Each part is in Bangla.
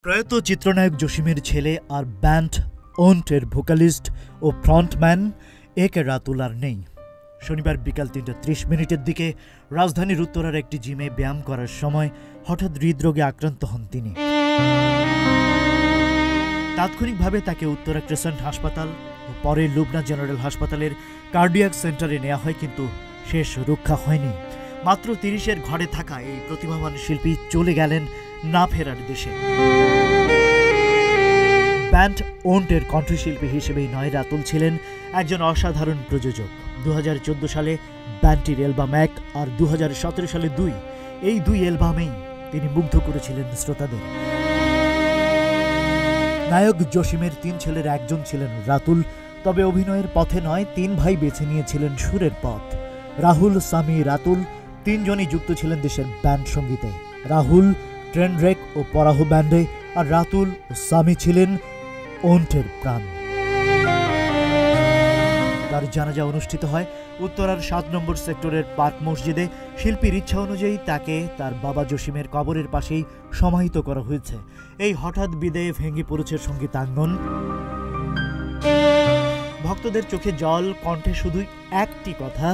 প্রয়াত চিত্রনায়ক জসিমের ছেলে আর ব্যান্ড ওন্টের ভোকালিস্ট ও ফ্রন্টম্যান একে রাতুল আর নেই। শনিবার বিকাল ৩:৩০ দিকে রাজধানীর উত্তরার একটি জিমে ব্যায়াম করার সময় হঠাৎ হৃদরোগে আক্রান্ত হন তিনি। তাৎক্ষণিকভাবে তাকে উত্তরা ক্রেসেন্ট হাসপাতাল ও পরে লুবনা জেনারেল হাসপাতালের কার্ডিয়াক সেন্টারে নেওয়া হয়, কিন্তু শেষ রক্ষা হয়নি। মাত্র ৩০-এর ঘরে থাকা এই প্রতিভাবান শিল্পী চলে গেলেন না ফেরার দেশে। ব্যান্ড ওন্টের কণ্ঠশিল্পী হিসেবেই নয়, রাতুল ছিলেন একজন অসাধারণ প্রযোজক। ২০১৪ সালে ব্যান্ডটির অ্যালবাম ১ আর ২০১৭ সালে ২, এই দুই অ্যালবামেই তিনি মুগ্ধ করেছিলেন শ্রোতাদের। নায়ক জসিমের ৩ ছেলের একজন ছিলেন রাতুল। তবে অভিনয়ের পথে নয়, ৩ ভাই বেছে নিয়েছিলেন সুরের পথ। রাহুল, সামি, রাতুল তিনজনই যুক্ত ছিলেন দেশের ব্যান্ড সঙ্গীতে। রাহুল ট্রেনরেক ও পরাহ ব্যান্ডে, আর রাতুল ও সামি ছিলেন ওন্টের প্রাণ। তার জানাজা অনুষ্ঠিত হয় উত্তরার ৭ নম্বর সেক্টরের পার্ক মসজিদে। শিল্পীর ইচ্ছা অনুযায়ী তাকে তার বাবা জসিমের কবরের পাশেই সমাহিত করা হয়েছে। এই হঠাৎ বিদায়ে ভেঙে পড়েছে সঙ্গীতাঙ্গন। ভক্তদের চোখে জল, কণ্ঠে শুধুই একটি কথা,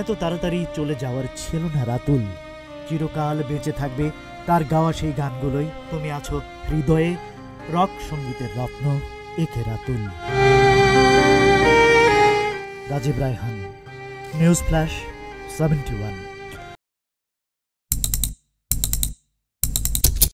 এত তাড়াতাড়ি চলে যাওয়ার ছিল না রাতুল। চিরকাল বেঁচে থাকবে তার গাওয়া সেই গানগুলোই। তুমি আছো হৃদয়ে, রক সঙ্গীতের রত্ন একে রাতুল। Rajib Raihan, news flash 71।